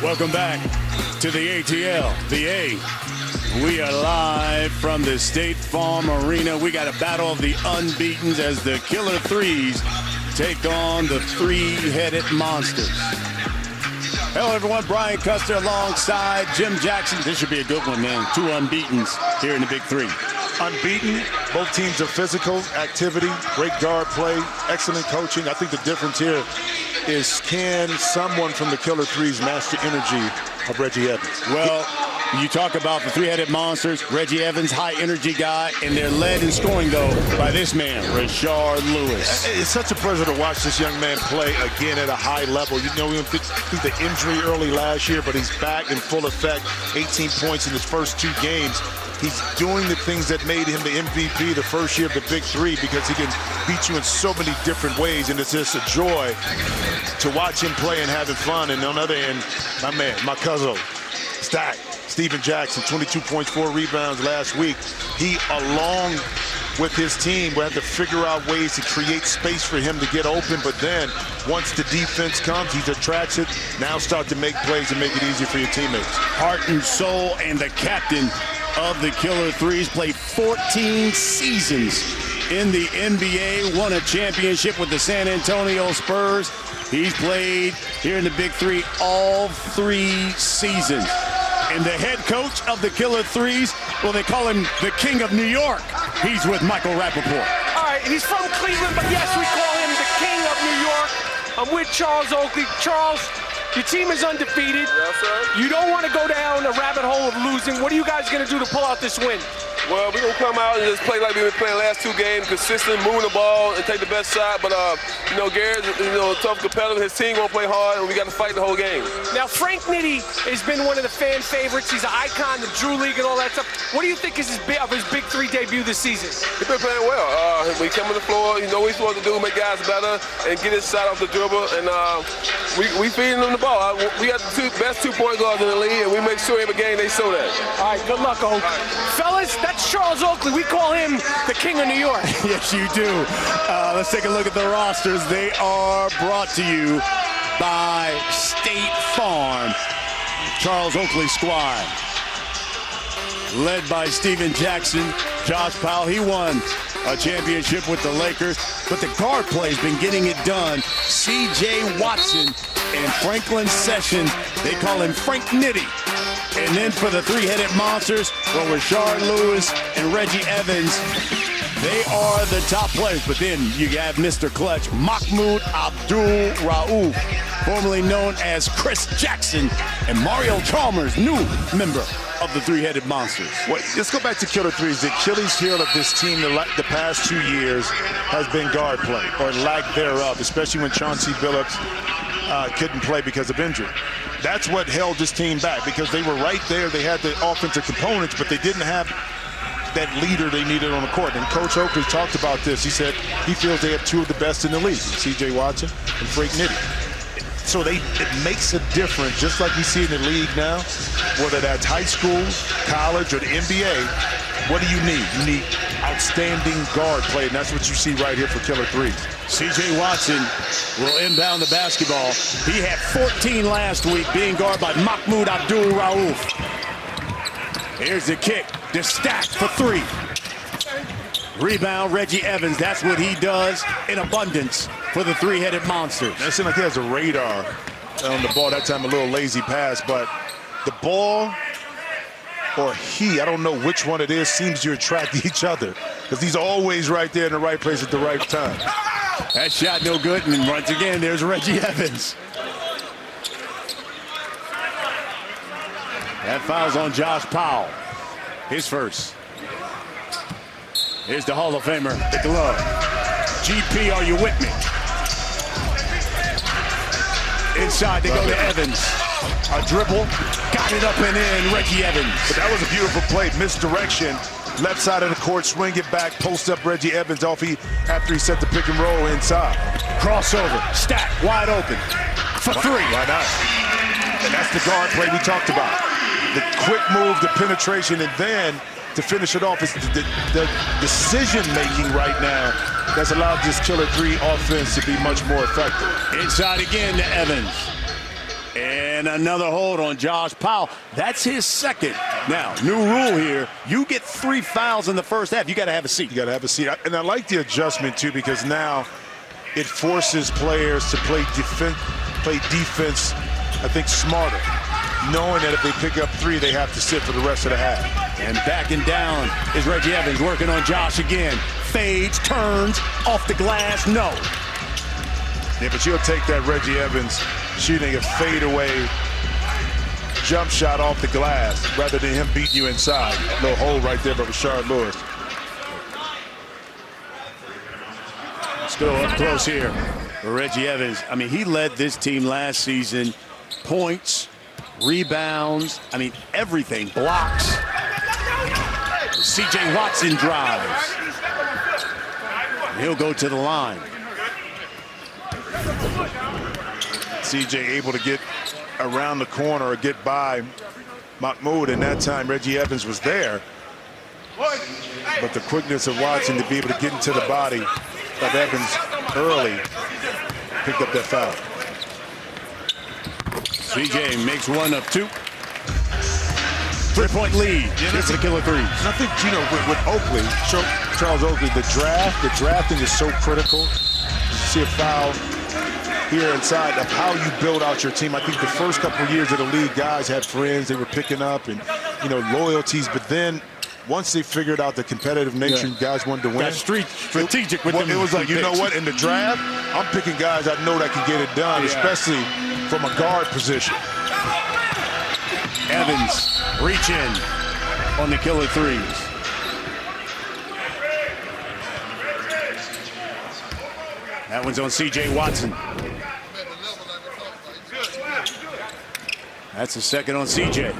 Welcome back to the ATL, the A. We are live from the State Farm Arena. We got a battle of the unbeatens as the Killer Threes take on the three-headed monsters. Hello, everyone. Brian Custer alongside Jim Jackson. This should be a good one, man. Two unbeatens here in the Big Three. Unbeaten. Both teams are physical, activity, great guard play, excellent coaching. I think the difference here is, can someone from the Killer Threes match the energy of Reggie Evans? Well, you talk about the three-headed monsters, Reggie Evans, high-energy guy, and they're led in scoring, though, by this man, Rashard Lewis. It's such a pleasure to watch this young man play again at a high level. You know, we went through the injury early last year, but he's back in full effect, 18 points in his first 2 games. He's doing the things that made him the MVP the first year of the Big Three, because he can beat you in so many different ways, and it's just a joy to watch him play and having fun. And on the other end, my man, my cousin, Stack, Stephen Jackson, 22 points, 4 rebounds last week. He, along with his team, will have to figure out ways to create space for him to get open, but then once the defense comes, he attracts it, now start to make plays and make it easier for your teammates. Heart and soul, and the captain of the Killer Threes, played 14 seasons in the NBA, won a championship with the San Antonio Spurs. He's played here in the Big Three all 3 seasons. And the head coach of the Killer Threes, well, they call him the King of New York. He's with Michael Rappaport. All right, he's from Cleveland, but yes, we call him the King of New York. I'm with Charles Oakley. Charles, your team is undefeated. Yes, sir. You don't want to go down a rabbit hole of losing. What are you guys going to do to pull out this win? Well, we're going to come out and just play like we've been playing the last 2 games, consistent, moving the ball, and take the best shot. But, you know, Garrett's, a tough competitor. His team going to play hard, and we got to fight the whole game. Now, Frank Nitti has been one of the fan favorites. He's an icon, the Drew League and all that stuff. What do you think is his Big Three debut this season? He's been playing well. When he come on the floor, you know what he's supposed to do, make guys better and get his shot off the dribble. And we feeding him the ball. We got the best 2-point guards in the league, and we make sure every game they show that. All right, good luck, Oak. Fellas, that's Charles Oakley. We call him the King of New York. Yes, you do. Let's take a look at the rosters. They are brought to you by State Farm. Charles Oakley squad, led by Stephen Jackson, Josh Powell. He won a championship with the Lakers, but the guard play has been getting it done. c.j.watson and Franklin Sessions, they call him Frank Nitti. And then for the three-headed monsters, well, Rashard Lewis and Reggie Evans, they are the top players. But then you have Mr. Clutch, Mahmoud Abdul-Rauf, formerly known as Chris Jackson, and Mario Chalmers, new member of the three-headed monsters. Well, let's go back to Killer Threes. The Achilles heel of this team the past 2 years has been guard play, or lack thereof, especially when Chauncey Billups couldn't play because of injury. That's what held this team back, because they were right there. They had the offensive components, but they didn't have that leader they needed on the court. And Coach Oakley talked about this. He said he feels they have 2 of the best in the league, c.j.watson and Frank Nitti. So it makes a difference, just like we see in the league now, whether that's high school, college, or the NBA. What do you need? You need outstanding guard play, and that's what you see right here for Killer Threes. c.j.watson will inbound the basketball. He had 14 last week, being guarded by Mahmoud Abdul-Rauf. Here's the kick, the stack for 3. Rebound, Reggie Evans. That's what he does in abundance for the three-headed monsters. It seems like he has a radar on the ball. That time a little lazy pass, but the ball, or he, I don't know which one it is, seems to attract each other, because he's always right there in the right place at the right time. That shot no good, and once again, there's Reggie Evans. That foul's on Josh Powell, his first. Here's the Hall of Famer, the glove. GP, are you with me? Inside, they go to Evans. A dribble, got it up and in, Reggie Evans. But that was a beautiful play, misdirection. Left side of the court, swing it back, post up Reggie Evans off after he set the pick and roll inside. Crossover, stack, wide open, for 3. Why not? And that's the guard play we talked about. The quick move, the penetration, and then to finish it off is the decision-making right now that's allowed this Killer 3 offense to be much more effective. Inside again to Evans. And another hold on Josh Powell. That's his second. Now, new rule here. You get 3 fouls in the first half. You got to have a seat. You got to have a seat. And I like the adjustment, too, because now it forces players to play defense, I think, smarter, knowing that if they pick up 3, they have to sit for the rest of the half. And backing down is Reggie Evans, working on Josh again. Fades, turns, off the glass, no. Yeah, but you'll take that Reggie Evans shooting a fadeaway jump shot off the glass rather than him beating you inside. Little hole right there by Rashard Lewis. Let's go up close here for Reggie Evans. I mean, he led this team last season. Points, rebounds, I mean, everything. Blocks. c.j.watson drives. He'll go to the line. CJ able to get around the corner or get by Mahmoud, and that time Reggie Evans was there. But the quickness of Watson to be able to get into the body of Evans early picked up that foul. CJ makes 1 of 2. 3-point lead. Here's the killer threes. And I think, you know, with Oakley, Charles Oakley, the drafting is so critical. You see a foul here inside of how you build out your team. I think the first couple of years of the league, guys had friends they were picking up and, you know, loyalties. But then once they figured out the competitive nature, guys wanted to win. Got strategic with them. It was like, you know what, in the draft, I'm picking guys I know that can get it done, especially from a guard position. Evans reach in on the killer threes. That one's on c.j.watson. That's the second on CJ.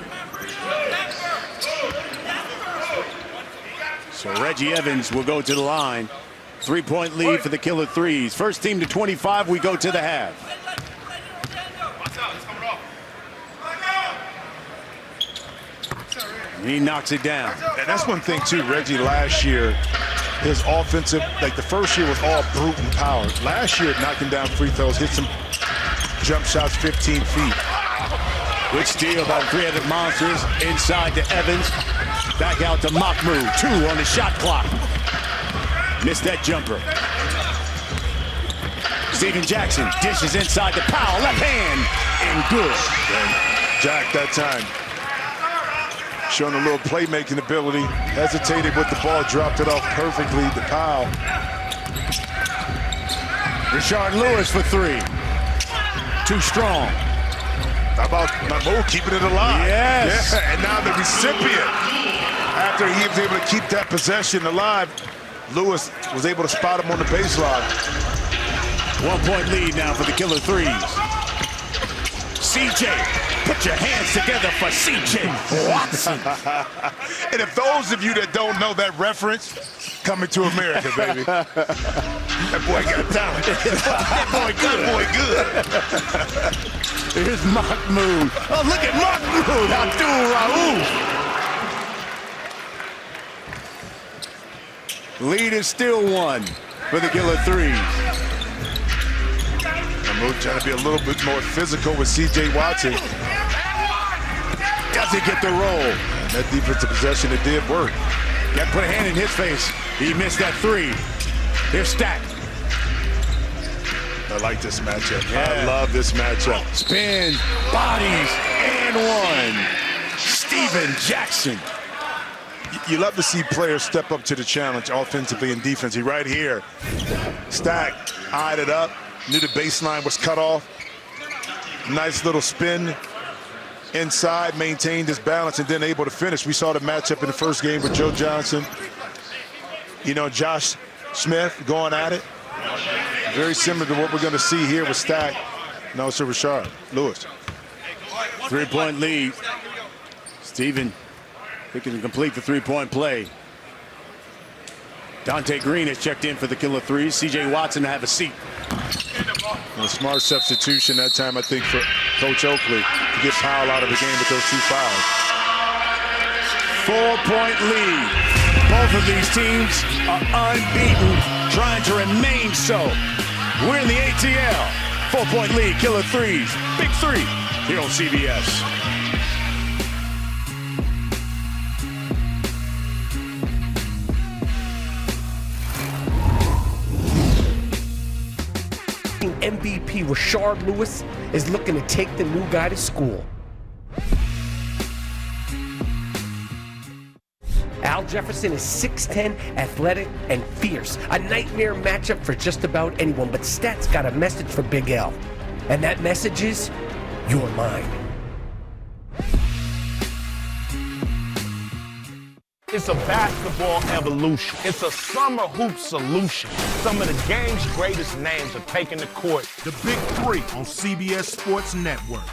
So Reggie Evans will go to the line. 3-point lead for the killer threes. First team to 25, we go to the half. He knocks it down. And that's one thing, too, Reggie, last year, his offensive, like the first year was all brute and power. Last year, knocking down free throws, hit some jump shots 15 feet. Good steal by the three-headed monsters. Inside to Evans. Back out to Mahmoud. 2 on the shot clock. Missed that jumper. Steven Jackson dishes inside to Powell. Left hand. And good. And Jack that time showing a little playmaking ability. Hesitated with the ball. Dropped it off perfectly to Powell. Rashard Lewis for 3. Too strong. How about Mahmoud keeping it alive? Yes. Yeah, and now the recipient, after he was able to keep that possession alive, Lewis was able to spot him on the baseline. 1-point lead now for the killer threes. CJ, put your hands together for c.j.watson. And if those of you that don't know that reference, coming to America, baby. That boy got talent. That boy good. Here's Mahmoud. Oh, look at Mahmoud Abdul-Rauf. Lead is still 1 for the killer threes. Mahmoud trying to be a little bit more physical with c.j.watson. Doesn't get the roll. And that defensive possession, it did work. Got to put a hand in his face. He missed that 3. Here's Stack. I like this matchup. Yeah. I love this matchup. Spins, bodies, and 1. Steven Jackson. You love to see players step up to the challenge offensively and defensively. Right here, Stack eyed it up, knew the baseline was cut off. Nice little spin inside, maintained his balance, and then able to finish. We saw the matchup in the first game with Joe Johnson. You know, Josh Smith going at it. Very similar to what we're going to see here with Stack and also Rashard Lewis. 3-point lead. Steven looking to complete the 3-point play. Donte Green has checked in for the killer threes. c.j.watson to have a seat. A smart substitution that time, I think, for Coach Oakley to get Powell out of the game with those 2 fouls. 4-point lead. Both of these teams are unbeaten, trying to remain so. We're in the ATL. 4-point lead, killer threes. Big 3. here on CBS. MVP Rashard Lewis is looking to take the new guy to school. Al Jefferson is 6'10", athletic, and fierce. A nightmare matchup for just about anyone, but Stat's got a message for Big L. And that message is, you're mine. It's a basketball evolution. It's a summer hoop solution. Some of the game's greatest names are taking the court. The Big Three on CBS Sports Network.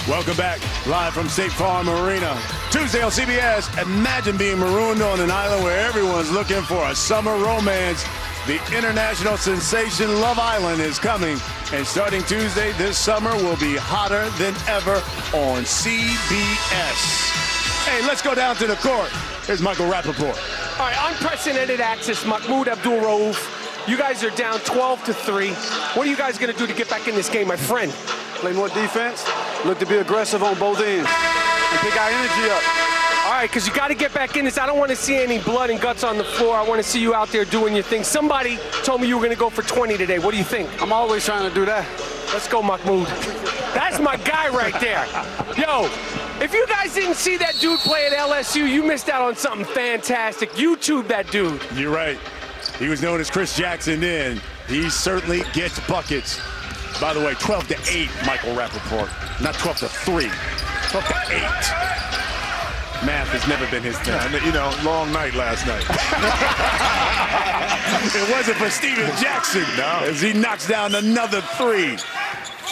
Welcome back, live from State Farm Arena. Tuesday on CBS, imagine being marooned on an island where everyone's looking for a summer romance. The international sensation Love Island is coming, and starting Tuesday this summer will be hotter than ever on CBS. Hey, let's go down to the court. Here's Michael Rappaport. All right, unprecedented access, Mahmoud Abdul-Rauf. You guys are down 12-3. What are you guys going to do to get back in this game, my friend? Play more defense, look to be aggressive on both ends, and pick our energy up. All right, because you got to get back in this. I don't want to see any blood and guts on the floor. I want to see you out there doing your thing. Somebody told me you were going to go for 20 today. What do you think? I'm always trying to do that. Let's go, Mahmoud. That's my guy right there. Yo, if you guys didn't see that dude play at LSU, you missed out on something fantastic. YouTube that dude. You're right. He was known as Chris Jackson then. He certainly gets buckets. By the way, 12-8, Michael Rappaport. Not 12-3. 12-8. Math has never been his thing. Yeah, you know, long night last night. It wasn't for Steven Jackson, no, as he knocks down another three.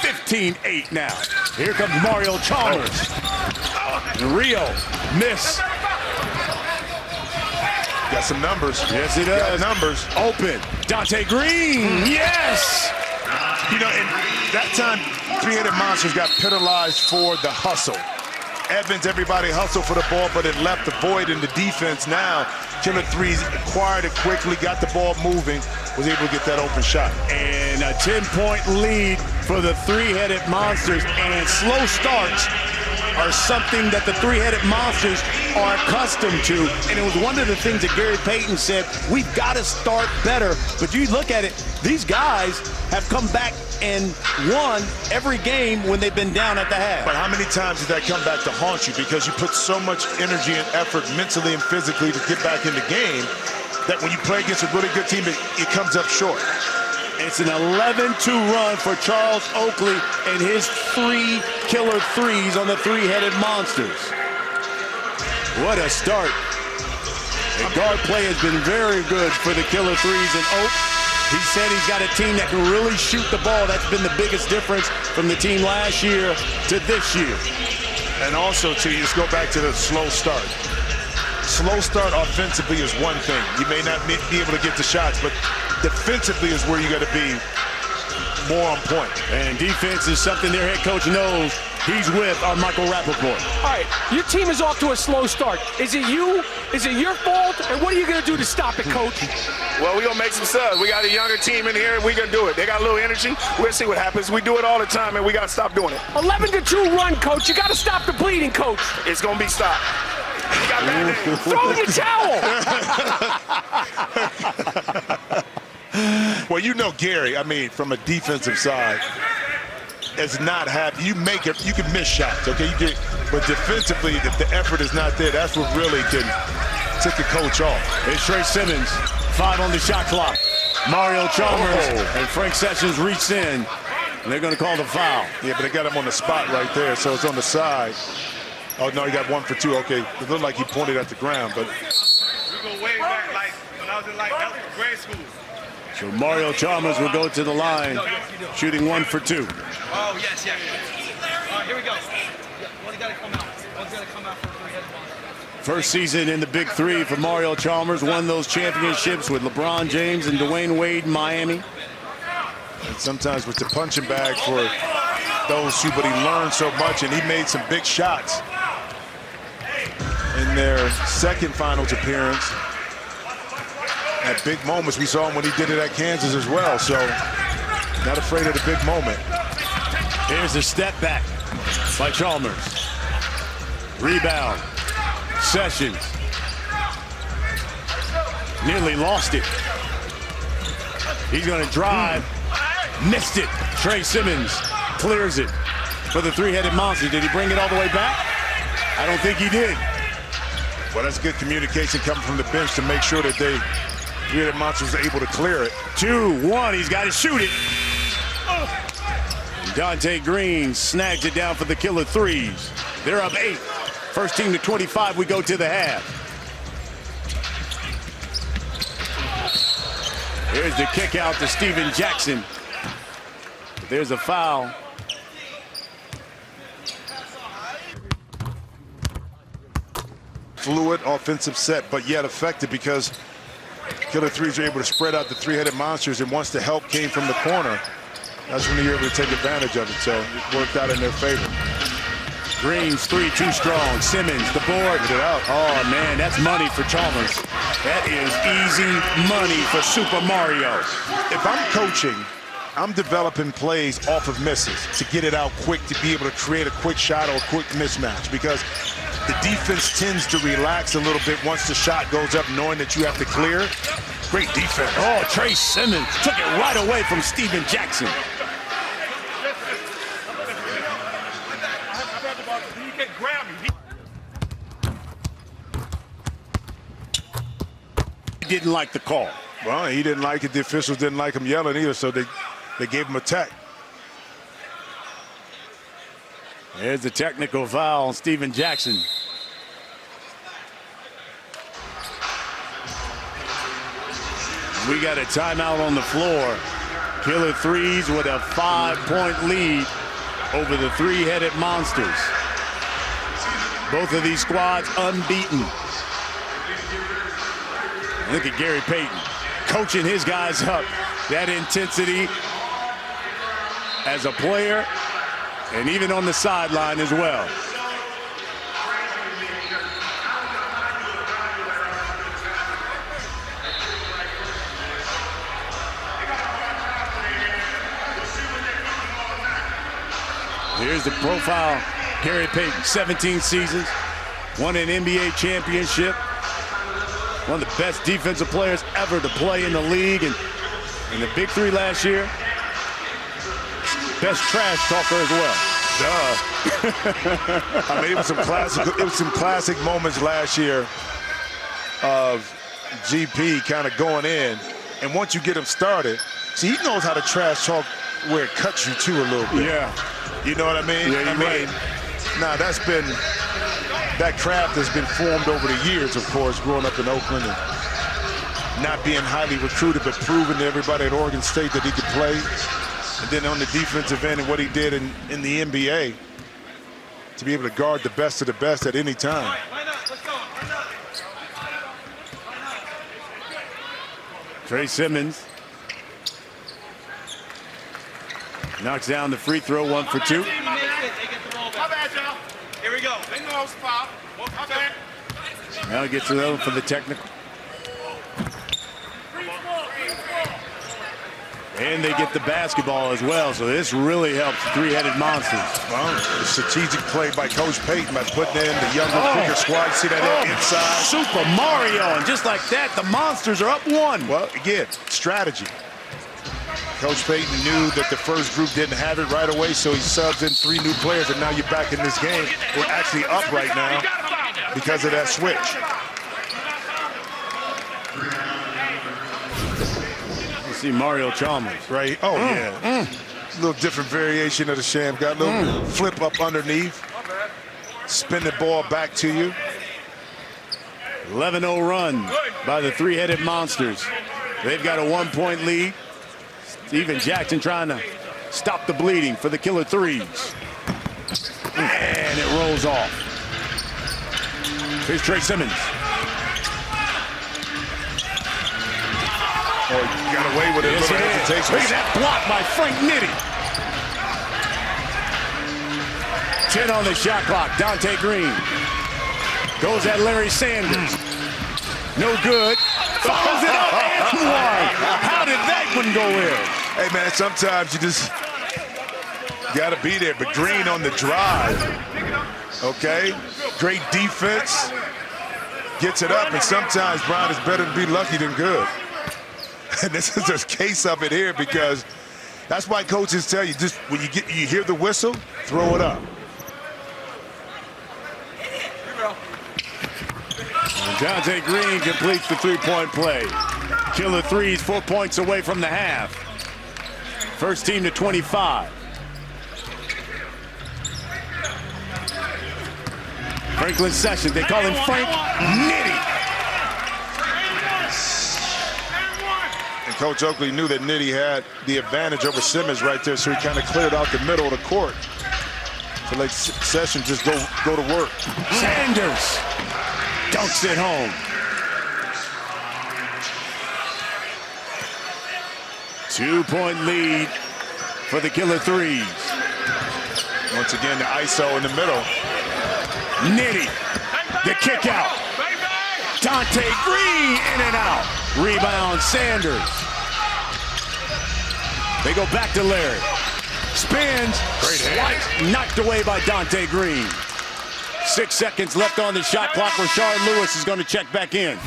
15-8 now. Here comes Mario Chalmers. Rio, miss. Got some numbers. Yes, he does. Got numbers. Open. Donte Green, yes! You know, and that time, three-headed monsters got penalized for the hustle. Evans, everybody hustled for the ball, but it left the void in the defense. Now, Killer Threes acquired it quickly, got the ball moving, was able to get that open shot. And a 10-point lead for the three-headed monsters. And slow starts are something that the three-headed monsters are accustomed to. And it was one of the things that Gary Payton said, we've got to start better. But you look at it, these guys have come back and won every game when they've been down at the half. But how many times did that come back to haunt you? Because you put so much energy and effort mentally and physically to get back in the game that when you play against a really good team, it comes up short. It's an 11-2 run for Charles Oakley and his three killer threes on the three-headed monsters. What a start. And guard play has been very good for the killer threes, and Oak, he said he's got a team that can really shoot the ball. That's been the biggest difference from the team last year to this year. And also, too, you just go back to the slow start. Slow start offensively is one thing. You may not be able to get the shots, but defensively is where you got to be more on point. And defense is something their head coach knows. He's with our Michael Rappaport. All right, your team is off to a slow start. Is it you? Is it your fault? And what are you going to do to stop it, Coach? Well, we're going to make some subs. We got a younger team in here. We're going to do it. They got a little energy. We'll see what happens. We do it all the time, and we got to stop doing it. 11-2 run, Coach. You got to stop the bleeding, Coach. It's going to be stopped. You got bad names. Throw in the towel. Well, you know Gary, I mean, from a defensive side, is not happy. You make it, you can miss shots, okay? But defensively, if the effort is not there, that's what really can take a coach off. It's Tre Simmons, 5 on the shot clock. Mario Chalmers and Frank Sessions reach in, and they're going to call the foul. Yeah, but they got him on the spot right there, so it's on the side. Oh, no, he got 1 for 2. Okay, it looked like he pointed at the ground, but. We go way back, like when I was in grade school. So Mario Chalmers will go to the line, shooting 1 for 2. Oh, yes. All right, here we go. One's got to come out. One's got to come out for a three-headed monster. First season in the Big Three for Mario Chalmers. Won those championships with LeBron James and Dwayne Wade in Miami. And sometimes with the punching bag for those two, but he learned so much, and he made some big shots in their second finals appearance. At big moments, we saw him when he did it at Kansas as well. So Not afraid of the big moment. Here's a step back by Chalmers. Rebound. Sessions. Nearly lost it. He's going to drive. Missed it. Tre Simmons clears it for the three-headed monster. Did he bring it all the way back? I don't think he did. Well, that's good communication coming from the bench to make sure that the three-headed monster was able to clear it. 2-1. He's got to shoot it. Donte Green snags it down for the killer threes. They're up 8. First team to 25. We go to the half. Here's the kick out to Steven Jackson. There's a foul. Fluid offensive set, but yet effective because killer threes are able to spread out the three-headed monsters, and once the help came from the corner, that's when you're able to take advantage of it. So it worked out in their favor. Green's three too strong. Simmons, the board. Get it out. Oh, man, that's money for Chalmers. That is easy money for Super Mario. If I'm coaching, I'm developing plays off of misses to get it out quick, to be able to create a quick shot or a quick mismatch, because the defense tends to relax a little bit once the shot goes up, knowing that you have to clear. Great defense. Oh, Tre Simmons took it right away from Steven Jackson. He didn't like the call. Well, he didn't like it. The officials didn't like him yelling either, so they gave him a tech. There's the technical foul on Steven Jackson. We got a timeout on the floor. Killer threes with a 5-point lead over the three-headed monsters. Both of these squads unbeaten. Look at Gary Payton coaching his guys up. That intensity as a player and even on the sideline as well. Here's the profile. Gary Payton, 17 seasons, won an NBA championship, one of the best defensive players ever to play in the league, and in the Big 3 last year, best trash talker as well. Duh. I mean, it was some classic moments last year of GP kind of going in, and once you get him started, see, he knows how to trash talk where it cuts you too a little bit. Yeah. You know what I mean? Yeah, that craft has been formed over the years, of course, growing up in Oakland and not being highly recruited, but proving to everybody at Oregon State that he could play. And then on the defensive end and what he did in the NBA, to be able to guard the best of the best at any time. Tre Simmons knocks down the free throw, 1 for 2. My bad, y'all. Here we go. They know it's foul. My bad. Now he gets another for the technical. And they get the basketball as well, so this really helps the three-headed monsters. Well, the strategic play by Coach Payton by putting in the younger, quicker squad. See that inside? Super Mario, and just like that, the monsters are up 1. Well, again, strategy. Coach Payton knew that the first group didn't have it right away, so he subs in 3 new players, and now you're back in this game. We're actually up right now because of that switch. You see Mario Chalmers. Right? Oh, yeah. A little different variation of the sham. Got a little flip up underneath. Spin the ball back to you. 11-0 run by the three-headed monsters. They've got a 1-point lead. Steven Jackson trying to stop the bleeding for the killer threes. And it rolls off. Here's Tre Simmons. Oh, he got away with it. Yes, it is. Look at that block by Frank Nitti. 10 on the shot clock. Donte Green goes at Larry Sanders. No good. Follows it up and one. How did that one go in? Hey, man, sometimes you just got to be there. But Green on the drive, okay? Great defense. Gets it up, and sometimes, Brian, it's better to be lucky than good. And this is a case of it here because that's why coaches tell you, just when you hear the whistle, throw it up. And Donte Green completes the three-point play. Killer threes, 4 points away from the half. First team to 25. Franklin Sessions, they call him Frank Nitty. And Coach Oakley knew that Nitty had the advantage over Simmons right there, so he kind of cleared out the middle of the court to let Sessions just go to work. Sanders dunks it home. 2-point lead for the Killer threes. Once again, the ISO in the middle. Nitty, the kick out. Donte Green in and out. Rebound Sanders. They go back to Larry. Spins. Great, knocked away by Donte Green. 6 seconds left on the shot clock. Rashard Lewis is going to check back in.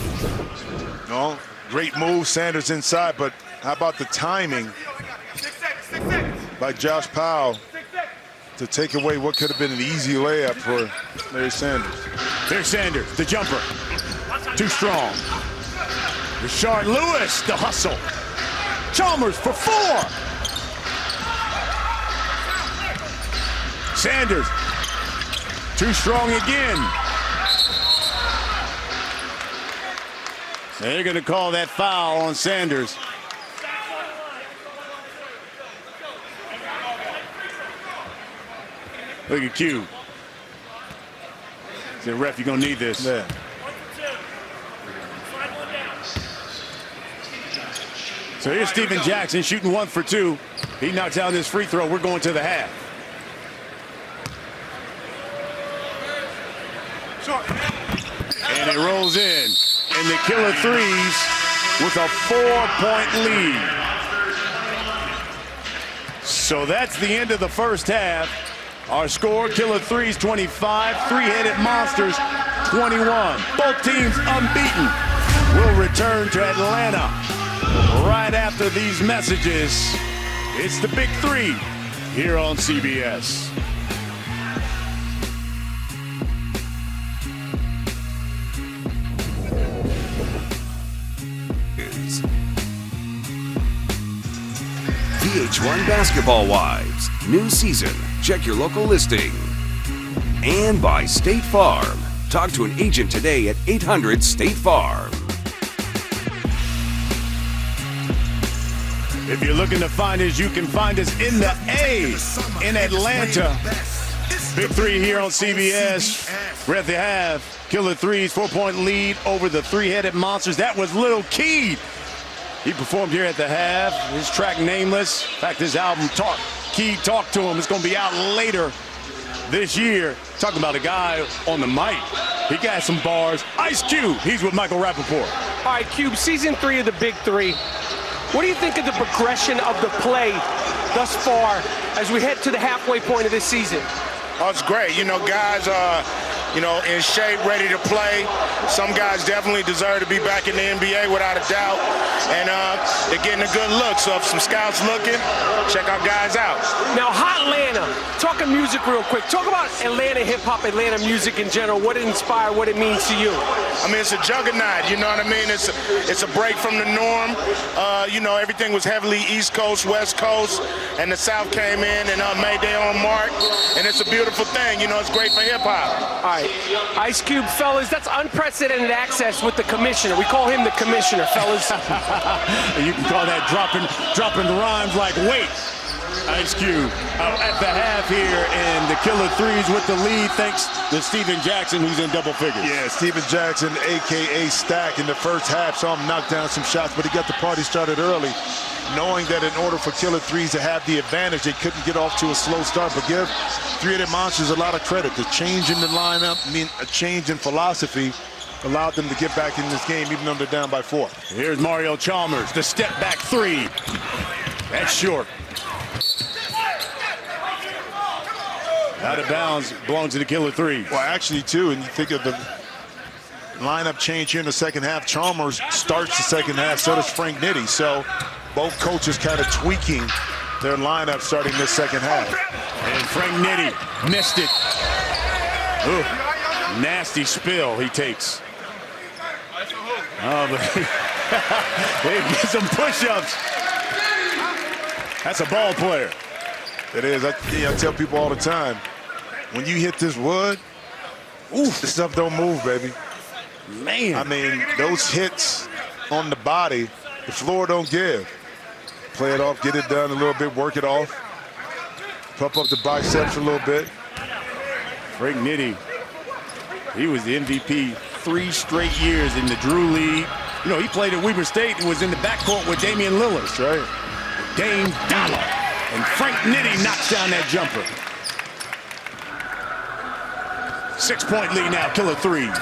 No, great move, Sanders inside, but how about the timing by Josh Powell to take away what could have been an easy layup for Larry Sanders. There's Sanders, the jumper. Too strong. Rashard Lewis, the hustle. Chalmers for 4. Sanders, too strong again. They're going to call that foul on Sanders. Look at Q. Say, ref, you're going to need this. Yeah. So here's Steven Jackson shooting 1 for 2. He knocks down this free throw. We're going to the half. And it rolls in. And the Killer threes with a 4-point lead. So that's the end of the first half. Our score, Killer threes 25, Three-Headed Monsters 21. Both teams unbeaten. We'll return to Atlanta right after these messages. It's the Big Three here on CBS. VH1 Basketball Wives. New season. Check your local listing. And by State Farm. Talk to an agent today at 800 State Farm. If you're looking to find us, you can find us in the A in Atlanta. Big Three here on CBS. We're at the half. Killer threes, 4-point lead over the Three-Headed Monsters. That was Lil Keed. He performed here at the half. His track Nameless. In fact, his album Keed Talk to Him is going to be out later this year. Talking about a guy on the mic. He got some bars. Ice Cube, he's with Michael Rappaport. All right, Cube, season 3 of the Big Three. What do you think of the progression of the play thus far as we head to the halfway point of this season? Oh, it's great. You know, guys are, in shape, ready to play. Some guys definitely deserve to be back in the NBA without a doubt. And they're getting a good look. So if some scouts looking, check our guys out. Now, Hotlanta, talking music real quick. Talk about Atlanta hip-hop, Atlanta music in general, what it inspired, what it means to you. I mean, it's a juggernaut, you know what I mean? It's a break from the norm. Everything was heavily East Coast, West Coast, and the South came in and made their own mark. And it's a beautiful thing, it's great for hip-hop. All right, Ice Cube, fellas, that's unprecedented access with the commissioner. We call him the commissioner, fellas. You can call that dropping rhymes like wait. Ice Cube at the half here, and the Killer threes with the lead thanks to Steven Jackson, who's in double figures. Yeah, Steven Jackson, a.k.a. Stack, in the first half. Saw him knock down some shots, but he got the party started early, knowing that in order for Killer threes to have the advantage, they couldn't get off to a slow start. But give Three-Headed Monsters a lot of credit. The change in the lineup, a change in philosophy, allowed them to get back in this game, even though they're down by 4. Here's Mario Chalmers, the step-back 3. That's short. Out of bounds, belongs to the killer three. Well, actually, too, and you think of the lineup change here in the second half. Chalmers starts the second half, so does Frank Nitti. So both coaches kind of tweaking their lineup starting this second half. And Frank Nitti missed it. Ooh, nasty spill he takes. Oh, but he gets some push-ups. That's a ball player. It is. I tell people all the time, when you hit this wood, this stuff don't move, baby. Man. I mean, those hits on the body, the floor don't give. Play it off, get it done a little bit, work it off. Pump up the biceps a little bit. Frank Nitti, he was the MVP 3 straight years in the Drew League. You know, he played at Weber State and was in the backcourt with Damian Lillard. That's right. Dame Dollar. And Frank Nitti knocks down that jumper. 6-point lead now, killer threes.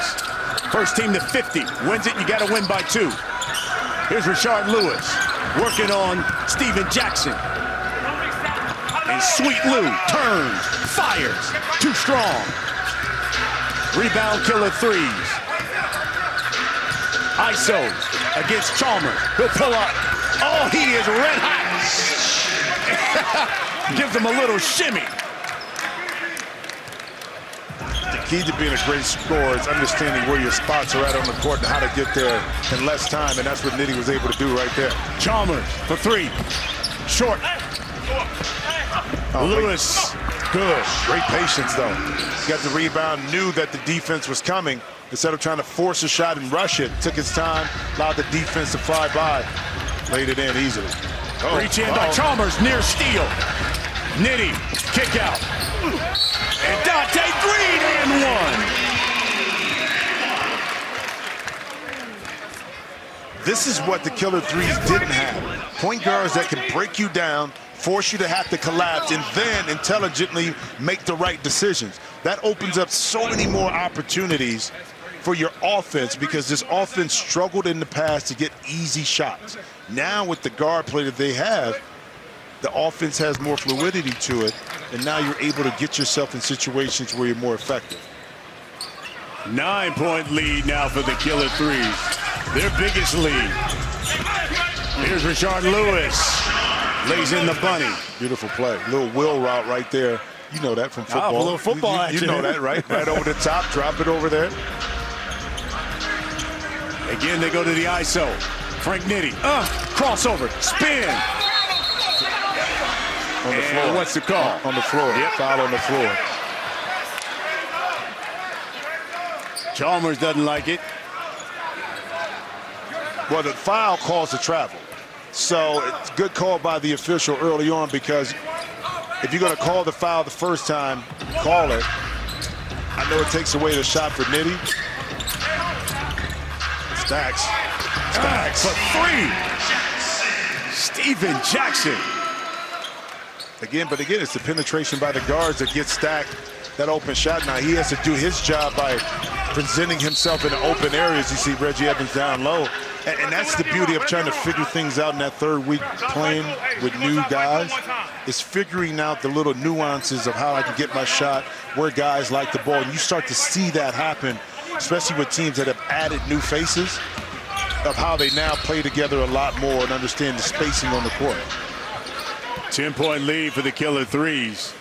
First team to 50. Wins it, you got to win by 2. Here's Rashard Lewis working on Steven Jackson. And Sweet Lou turns, fires, too strong. Rebound, killer threes. ISO against Chalmers. He'll pull up. Oh, he is red hot. Gives him a little shimmy. The key to being a great scorer is understanding where your spots are at on the court and how to get there in less time, and that's what Nitti was able to do right there. Chalmers for 3. Short. Lewis. Good. Great patience, though. He got the rebound, knew that the defense was coming. Instead of trying to force a shot and rush it, took his time, allowed the defense to fly by, laid it in easily. Reach in by Chalmers, near steal. Nitti, kick out. And Donte, 3 and 1. This is what the killer threes didn't have. Point guards that can break you down, force you to have to collapse, and then intelligently make the right decisions. That opens up so many more opportunities for your offense, because this offense struggled in the past to get easy shots. Now with the guard play that they have, the offense has more fluidity to it, and now you're able to get yourself in situations where you're more effective. 9-point lead now for the killer threes. Their biggest lead. Here's Rashard Lewis. Lays in the bunny. Beautiful play. Little wheel route right there. You know that from football. Oh, a little football action. You know that, right? Right over the top, drop it over there. Again, they go to the ISO. Frank Nitti, crossover, spin. On the floor. What's the call? On the floor. Yep. Foul on the floor. Chalmers doesn't like it. Well, the foul calls the travel. So it's a good call by the official early on, because if you're going to call the foul the first time, call it. I know it takes away the shot for Nitti. Stacks For 3. Steven Jackson. Again, it's the penetration by the guards that gets stacked that open shot. Now he has to do his job by presenting himself in the open areas. You see Reggie Evans down low. And that's the beauty of trying to figure things out in that third week playing with new guys, is figuring out the little nuances of how I can get my shot, where guys like the ball. And you start to see that happen, especially with teams that have added new faces, of how they now play together a lot more and understand the spacing on the court. 10-point lead for the killer threes.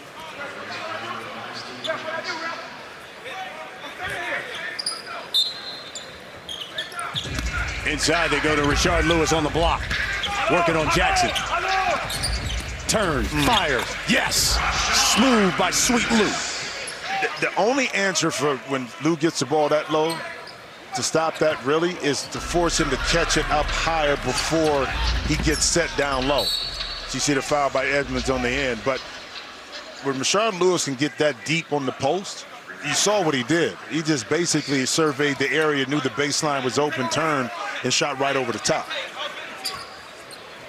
Inside, they go to Rashard Lewis on the block. Working on Jackson. Turns, fires, yes! Smooth by Sweet Lou. The only answer for when Lou gets the ball that low, to stop that really, is to force him to catch it up higher before he gets set down low. So you see the foul by Edmonds on the end. But when Rashard Lewis can get that deep on the post, you saw what he did. He just basically surveyed the area, knew the baseline was open, turned, and shot right over the top.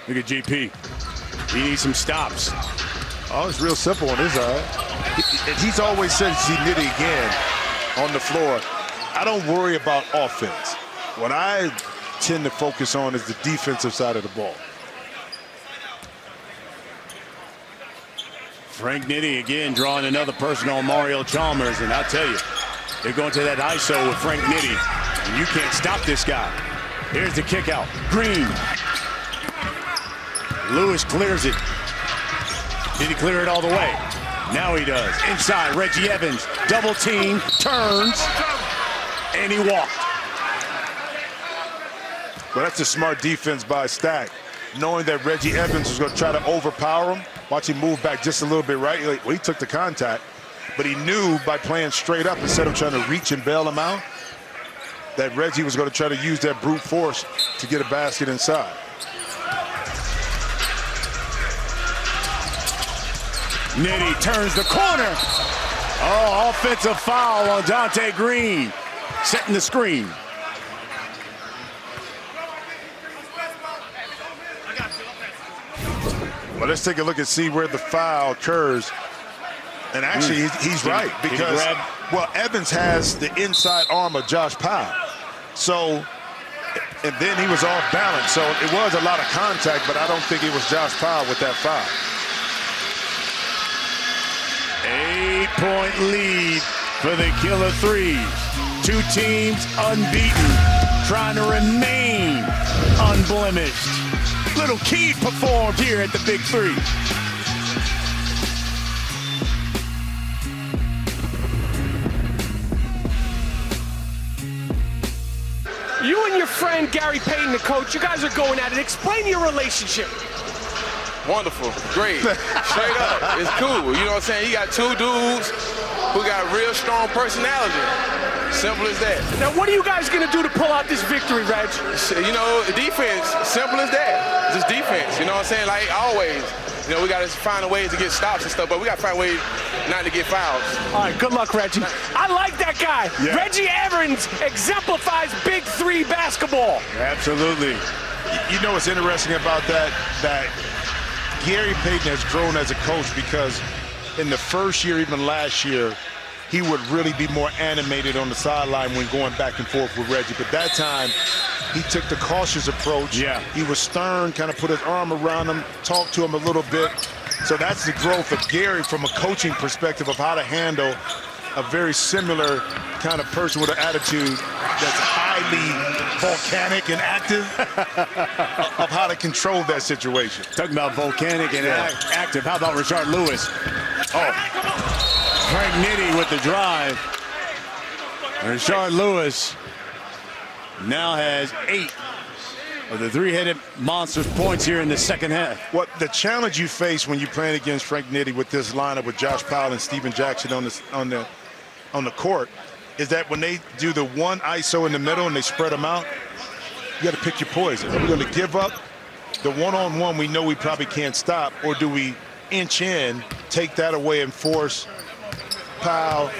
Look at GP. He needs some stops. Oh, it's real simple on his side. He's always said, see Nitti again on the floor, I don't worry about offense. What I tend to focus on is the defensive side of the ball. Frank Nitti again drawing another person on Mario Chalmers, and I'll tell you, they're going to that ISO with Frank Nitti, and you can't stop this guy. Here's the kick out. Green. Lewis clears it. Did he clear it all the way? Now he does. Inside, Reggie Evans, double team, turns, and he walked. Well, that's a smart defense by Stack. Knowing that Reggie Evans was going to try to overpower him, watch him move back just a little bit right. Well, he took the contact, but he knew by playing straight up instead of trying to reach and bail him out, that Reggie was going to try to use that brute force to get a basket inside. Nitti turns the corner. Oh, offensive foul on Donte Green, setting the screen. Well, let's take a look and see where the foul occurs. And actually, he's right, because, well, Evans has the inside arm of Josh Powell. So, and then he was off balance. So it was a lot of contact, but I don't think it was Josh Powell with that foul. 8-point lead for the Killer Threes. Two teams unbeaten, trying to remain unblemished. Little Keith performed here at the Big Three. You and your friend Gary Payton, the coach, you guys are going at it. Explain your relationship. Wonderful, great, straight up. It's cool. You know what I'm saying? You got two dudes who got real strong personality. Simple as that. Now, what are you guys going to do to pull out this victory, Reg? You know, defense, simple as that. Just defense, you know what I'm saying? Like always, you know, we got to find a way to get stops and stuff, but we got to find a way not to get fouls. All right, good luck, Reggie. I like that guy. Yeah. Reggie Evans exemplifies Big Three basketball. Absolutely. You know what's interesting about that Gary Payton has grown as a coach, because in the first year, even last year, he would really be more animated on the sideline when going back and forth with Reggie. But that time, he took the cautious approach. Yeah. He was stern, kind of put his arm around him, talked to him a little bit. So that's the growth of Gary from a coaching perspective of how to handle a very similar kind of person with an attitude that's highly volcanic and active of how to control that situation. Talking about volcanic and active, how about Rashard Lewis? Oh, Frank Nitti with the drive. Rashard Lewis now has 8 of the three-headed monster's points here in the second half. What the challenge you face when you're playing against Frank Nitti with this lineup with Josh Powell and Stephen Jackson on the court is that when they do the one ISO in the middle and they spread them out, you got to pick your poison. Are we going to give up the one-on-one we know we probably can't stop, or do we inch in, take that away, and force Powell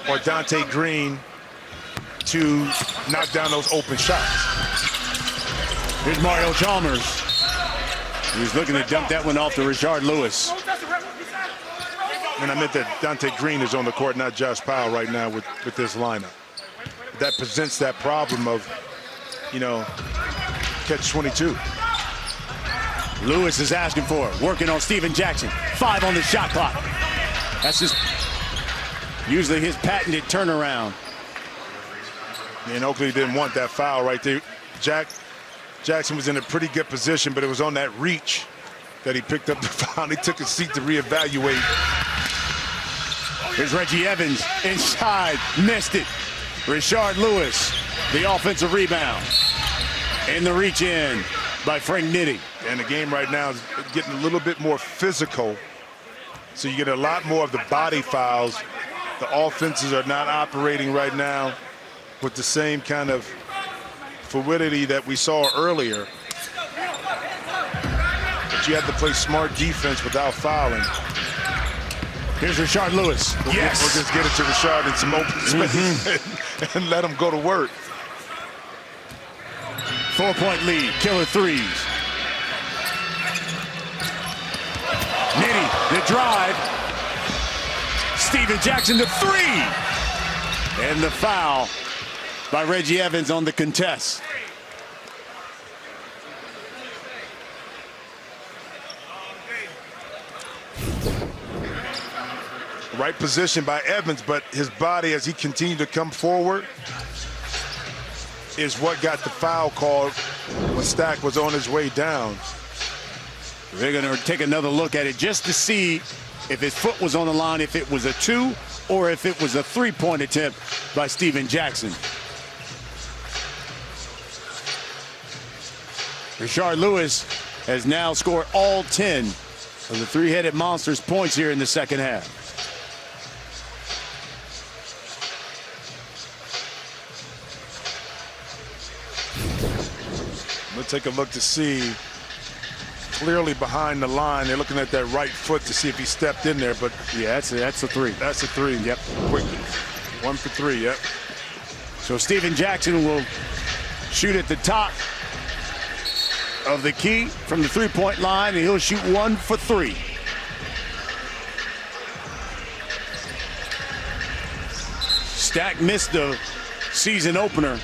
or Donte Green to knock down those open shots? Here's Mario Chalmers. He's looking to dump that one off to Rashard Lewis. And I meant that Donte Green is on the court, not Josh Powell right now with this lineup. That presents that problem of, you know, catch-22. Lewis is asking for it, working on Stephen Jackson. 5 on the shot clock. That's just usually his patented turnaround. And Oakley didn't want that foul right there. Jackson was in a pretty good position, but it was on that reach that he picked up the foul. He took a seat to reevaluate. Here's Reggie Evans inside, missed it. Rashard Lewis, the offensive rebound. And the reach in by Frank Nitti. And the game right now is getting a little bit more physical. So you get a lot more of the body fouls. The offenses are not operating right now with the same kind of fluidity that we saw earlier. But you have to play smart defense without fouling. Here's Rashard Lewis. Yes. We'll just get it to Rashard in some open space and let him go to work. 4-point lead, Killer Threes. Nitti, the drive. Stephen Jackson, the 3. And the foul by Reggie Evans on the contest. Right position by Evans, but his body, as he continued to come forward, is what got the foul called when Stack was on his way down. They're going to take another look at it just to see if his foot was on the line, if it was a 2, or if it was a 3-point attempt by Steven Jackson. Rashard Lewis has now scored all 10 of the three-headed monster's points here in the second half. We'll take a look to see. Clearly behind the line, they're looking at that right foot to see if he stepped in there, but yeah, that's a 3. That's a 3. Yep. Quick. 1 for 3, yep. So Steven Jackson will shoot at the top of the key from the 3-point line, and he'll shoot 1 for 3. Stack missed the season opener,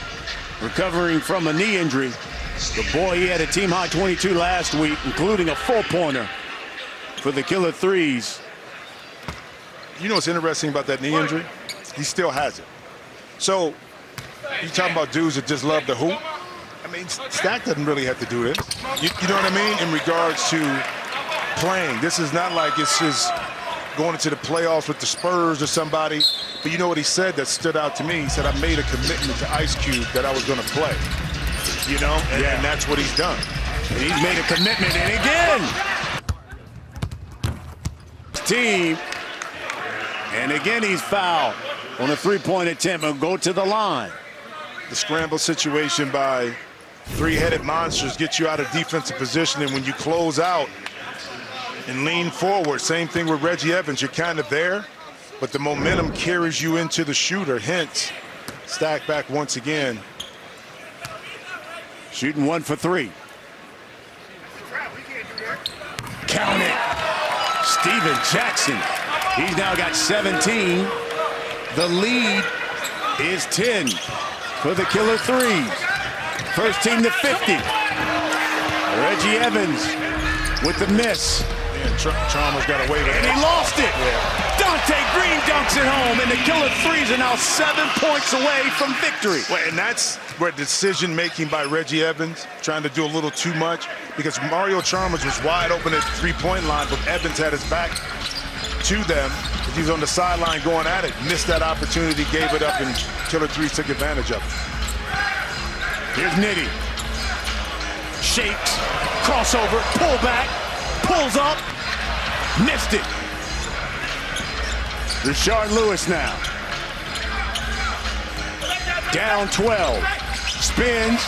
recovering from a knee injury. The boy, he had a team-high 22 last week, including a 4-pointer for the killer threes. You know what's interesting about that knee injury? He still has it. So, you talking about dudes that just love to hoop? I mean, Stack doesn't really have to do this. You know what I mean? In regards to playing. This is not like it's just going into the playoffs with the Spurs or somebody. But you know what he said that stood out to me? He said, I made a commitment to Ice Cube that I was going to play. You know, and that's what he's done. And he's made a commitment, and again, team, and again he's fouled on a 3-point attempt and go to the line. The scramble situation by three-headed monsters gets you out of defensive position, and when you close out and lean forward, same thing with Reggie Evans, you're kind of there, but the momentum carries you into the shooter, hence Stack back once again. Shooting 1 for 3. Count it. Steven Jackson. He's now got 17. The lead is 10 for the killer threes. First team to 50. Reggie Evans with the miss. And Chalmers got away with it. And he lost it. Yeah. Donte Green dunks it home, and the killer threes are now 7 points away from victory. Well, and that's where decision-making by Reggie Evans, trying to do a little too much, because Mario Chalmers was wide open at the 3-point line, but Evans had his back to them. He was on the sideline going at it, missed that opportunity, gave it up, and killer threes took advantage of it. Here's Nitty. Shakes, crossover, pull back, pulls up, missed it. Rashard Lewis now. Down 12. Spins.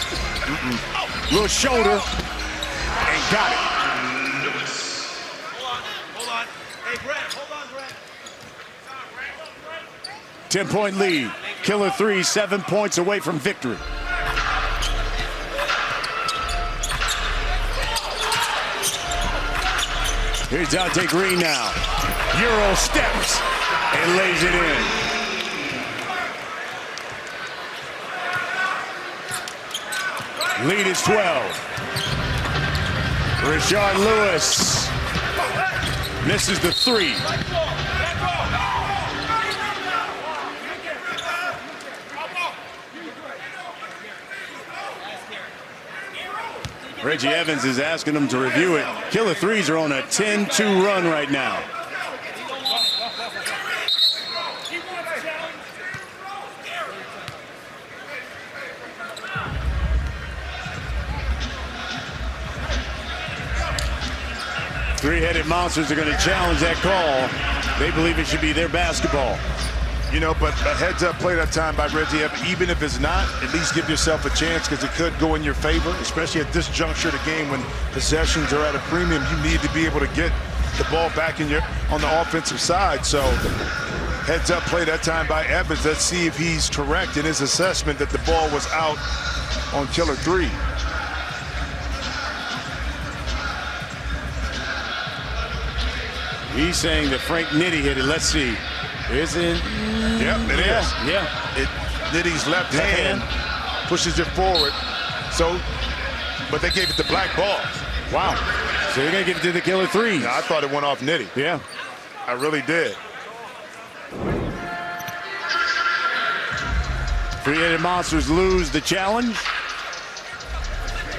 Little shoulder. And got it. Hold on. Hey, Brett, hold on, Brett. 10-point lead. Killer threes, 7 points away from victory. Here's Donte Green now. Euro steps and lays it in. Lead is 12. Rashard Lewis misses the 3. Reggie Evans is asking them to review it. Killer threes are on a 10-2 run right now. Three-headed monsters are going to challenge that call. They believe it should be their basketball. You know, but a heads-up play that time by Reggie Evans, even if it's not, at least give yourself a chance because it could go in your favor, especially at this juncture of the game when possessions are at a premium. You need to be able to get the ball back on the offensive side. So heads-up play that time by Evans. Let's see if he's correct in his assessment that the ball was out on killer 3. He's saying that Frank Nitty hit it. Let's see. Is it? Yep, it is. Yeah. Nitty's left hand pushes it forward. So, but they gave it to black ball. Wow. So they're going to give it to the killer threes. Yeah, I thought it went off Nitty. Yeah. I really did. Three-headed Monsters lose the challenge.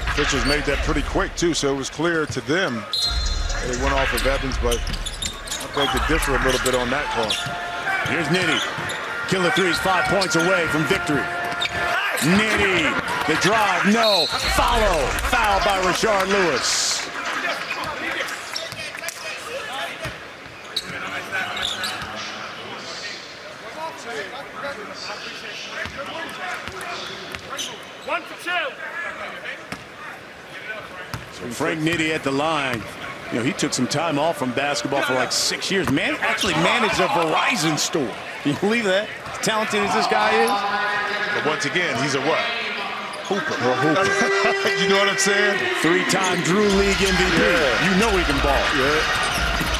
Officials made that pretty quick, too, so it was clear to them. They went off of Evans, but I beg to differ a little bit on that call. Here's Nitty. Killer threes 5 points away from victory. Nitty, the drive, no. Follow, foul by Rashard Lewis. So Frank Nitty at the line. You know, he took some time off from basketball for like 6 years. Man, actually managed a Verizon store. Can you believe that? As talented as this guy is. But once again, he's a what? Hooper. A hooper. You know what I'm saying? 3-time Drew League MVP. Yeah. You know he can ball. Yeah.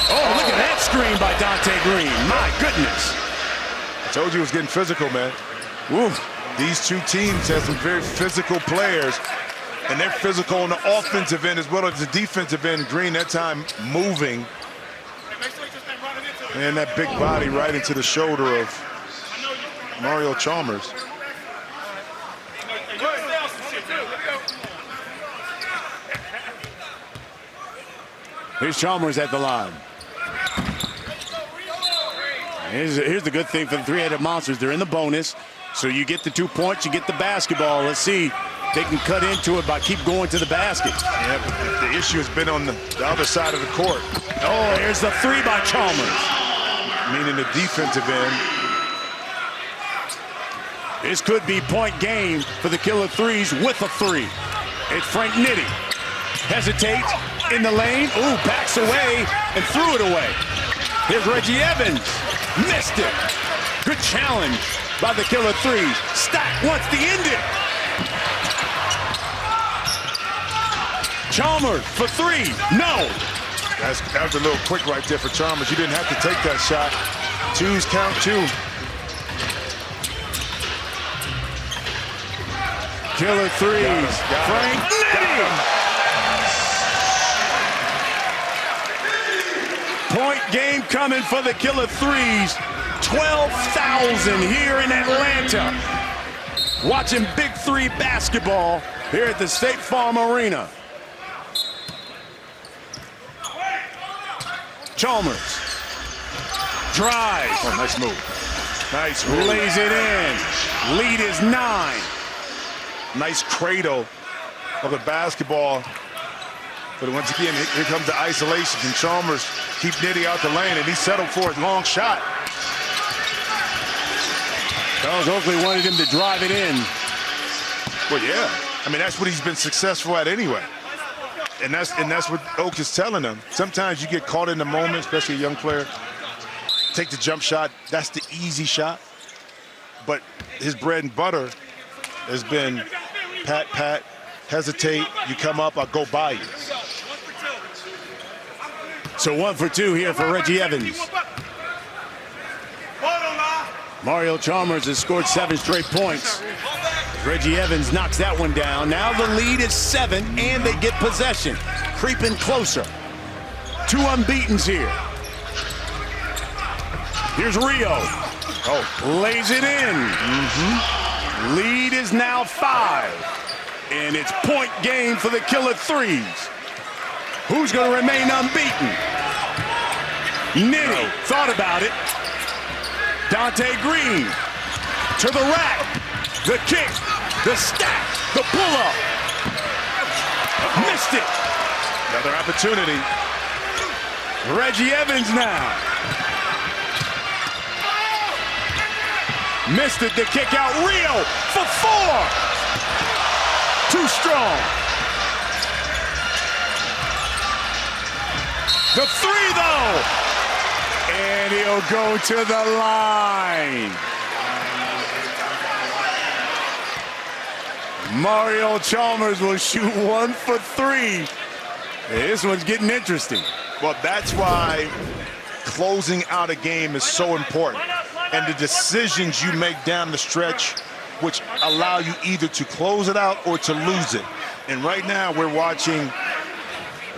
Oh, look at that screen by Donte Green. My goodness. I told you it was getting physical, man. Woo. These two teams have some very physical players, and they're physical on the offensive end as well as the defensive end. Green, that time, moving. And that big body right into the shoulder of Mario Chalmers. Here's Chalmers at the line. Here's the good thing for the three-headed Monsters. They're in the bonus, so you get the 2 points, you get the basketball. Let's see. They can cut into it by keep going to the basket. Yeah, but the issue has been on the other side of the court. Oh, here's the three by Chalmers. Meaning the defensive end. This could be point game for the Killer Threes with a three. It's Frank Nitty. Hesitates in the lane. Ooh, backs away and threw it away. Here's Reggie Evans. Missed it. Good challenge by the Killer Threes. Stack wants to end it. Chalmers for three. No. That was a little quick right there for Chalmers. You didn't have to take that shot. Twos count two. Killer Threes. Frank Nitty. Point game coming for the Killer Threes. 12,000 here in Atlanta. Watching Big 3 basketball here at the State Farm Arena. Chalmers. Drives. Oh, nice move. Nice move. Lays it in. Lead is 9. Nice cradle of the basketball. But once again, here comes the isolation. And Chalmers keep Nitty out the lane, and he settled for his long shot. Charles Oakley wanted him to drive it in. Well, yeah. I mean, that's what he's been successful at anyway. And that's what Oak is telling him. Sometimes you get caught in the moment, especially a young player. Take the jump shot. That's the easy shot. But his bread and butter has been pat, pat, hesitate. You come up, I'll go by you. So 1 for 2 here for Reggie Evans. Mario Chalmers has scored 7 straight points. Reggie Evans knocks that one down. Now the lead is 7, and they get possession. Creeping closer. 2 unbeatens here. Here's Rio. Oh, lays it in. Lead is now 5. And it's point game for the Killer Threes. Who's going to remain unbeaten? Nitty thought about it. Donte Green to the rack. The kick, the stack, the pull-up. Missed it. Another opportunity. Reggie Evans now. Missed it, the kick out. Rio for 4. Too strong. The three, though. And he'll go to the line. Mario Chalmers will shoot 1 for 3. This one's getting interesting. Well, that's why closing out a game is so important. And the decisions you make down the stretch, which allow you either to close it out or to lose it. And right now we're watching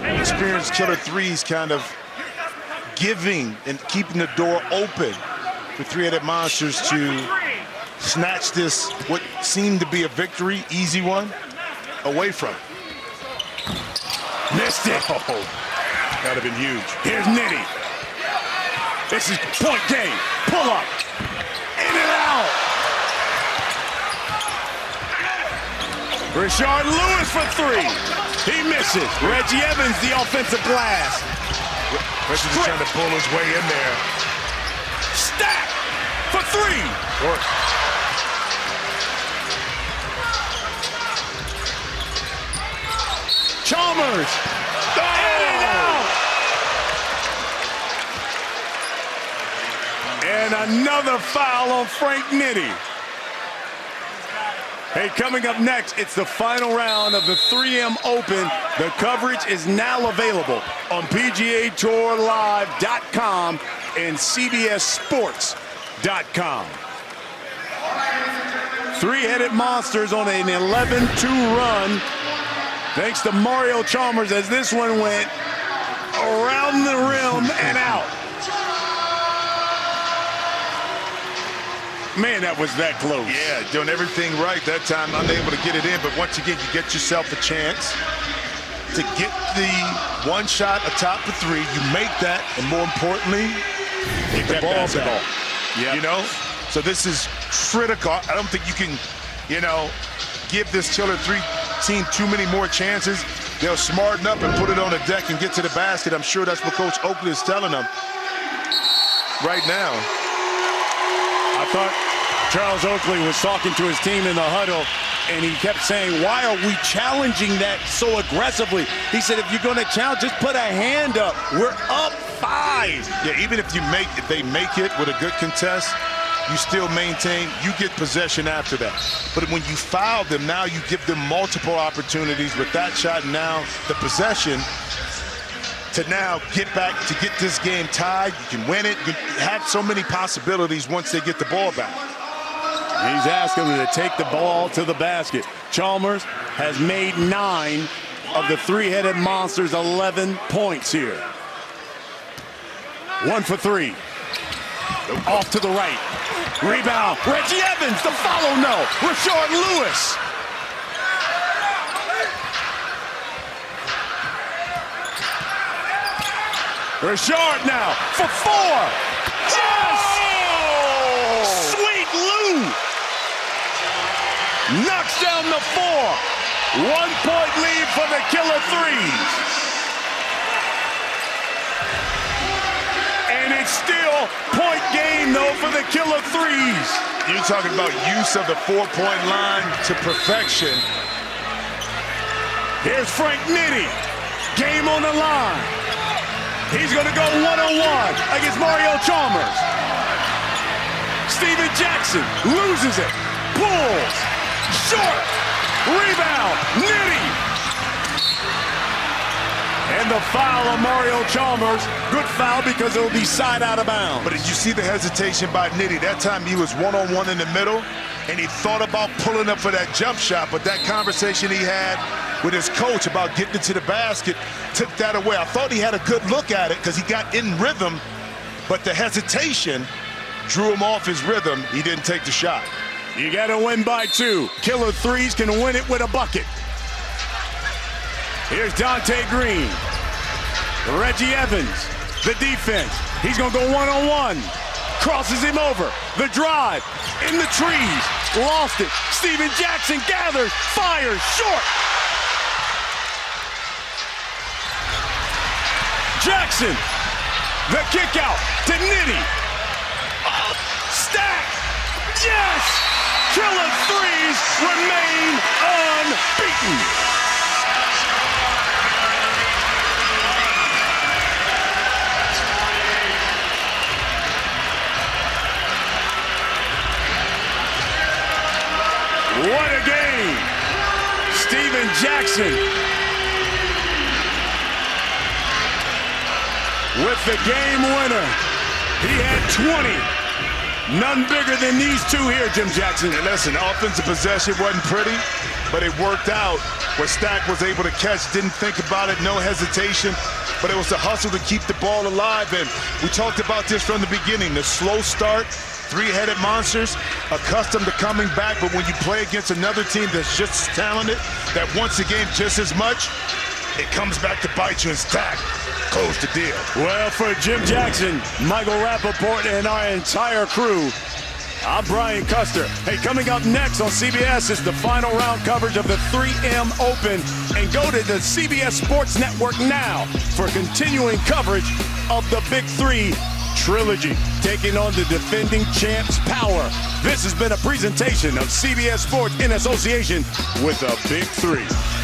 experienced Killer Threes kind of giving and keeping the door open for three-headed monsters to snatch this, what seemed to be a victory, easy one, away from it. Missed it. Oh, that'd have been huge. Here's Nitty. This is point game. Pull up. In and out. Rashard Lewis for three. He misses. Reggie Evans, the offensive glass. Reggie just trying to pull his way in there. Stack for three. Short. Chalmers. In and out. And another foul on Frank Nitty. Hey, coming up next, it's the final round of the 3M Open. The coverage is now available on PGATourLive.com and CBSSports.com. Three-headed monsters on an 11-2 run. Thanks to Mario Chalmers as this one went around the rim and out. Man, that was that close. Yeah, doing everything right that time, unable to get it in. But once again, you get yourself a chance to get the one shot atop the three. You make that, and more importantly, get the ball back. Yep. You know? So this is critical. I don't think you can, you know, give this Killer 3 team too many more chances. They'll smarten up and put it on the deck and get to the basket. I'm sure that's what Coach Oakley is telling them right now. I thought Charles Oakley was talking to his team in the huddle, and he kept saying, why are we challenging that so aggressively? He said, if you're going to challenge, just put a hand up. We're up 5. Yeah, even if they make it with a good contest, you still maintain, you get possession after that. But when you foul them, now you give them multiple opportunities with that shot, and now the possession to now get back, to get this game tied. You can win it. You have so many possibilities once they get the ball back. He's asking them to take the ball to the basket. Chalmers has made 9 of the three-headed monsters' 11 points here. 1 for 3. Off to the right. Rebound. Reggie Evans, the follow no. Rashard Lewis. Rashard now for 4. Yes! Oh! Sweet Lou. Knocks down the 4. 1-point lead for the Killer Threes. And it's still point game, though, for the Killer Threes. You're talking about use of the 4-point line to perfection. Here's Frank Nitty. Game on the line. He's going to go one-on-one against Mario Chalmers. Steven Jackson loses it. Pulls. Short. Rebound. Nitty. And the foul on Mario Chalmers. Good foul because it'll be side out of bounds. But did you see the hesitation by Nitty? That time he was one-on-one in the middle, and he thought about pulling up for that jump shot, but that conversation he had with his coach about getting it to the basket took that away. I thought he had a good look at it because he got in rhythm, but the hesitation drew him off his rhythm. He didn't take the shot. You got to win by 2. Killer Threes can win it with a bucket. Here's Donte Green. Reggie Evans, the defense. He's going to go one-on-one. Crosses him over. The drive. In the trees. Lost it. Steven Jackson gathers. Fires. Short. Jackson. The kick out to Nitty. Stack. Yes! Killer Threes remain unbeaten. What a game! Steven Jackson with the game winner. He had 20. None bigger than these 2 here, Jim Jackson. And listen, offensive possession wasn't pretty, but it worked out. What Stack was able to catch, didn't think about it, no hesitation. but it was the hustle to keep the ball alive. And we talked about this from the beginning, the slow start, three-headed monsters, accustomed to coming back, but when you play against another team that's just as talented, that wants the game just as much, it comes back to bite you and stack. Close the deal. Well, for Jim Jackson, Michael Rappaport, and our entire crew, I'm Brian Custer. Hey, coming up next on CBS is the final round coverage of the 3M Open. And go to the CBS Sports Network now for continuing coverage of the Big 3 trilogy, taking on the defending champs Power. This has been a presentation of CBS Sports in association with the Big 3.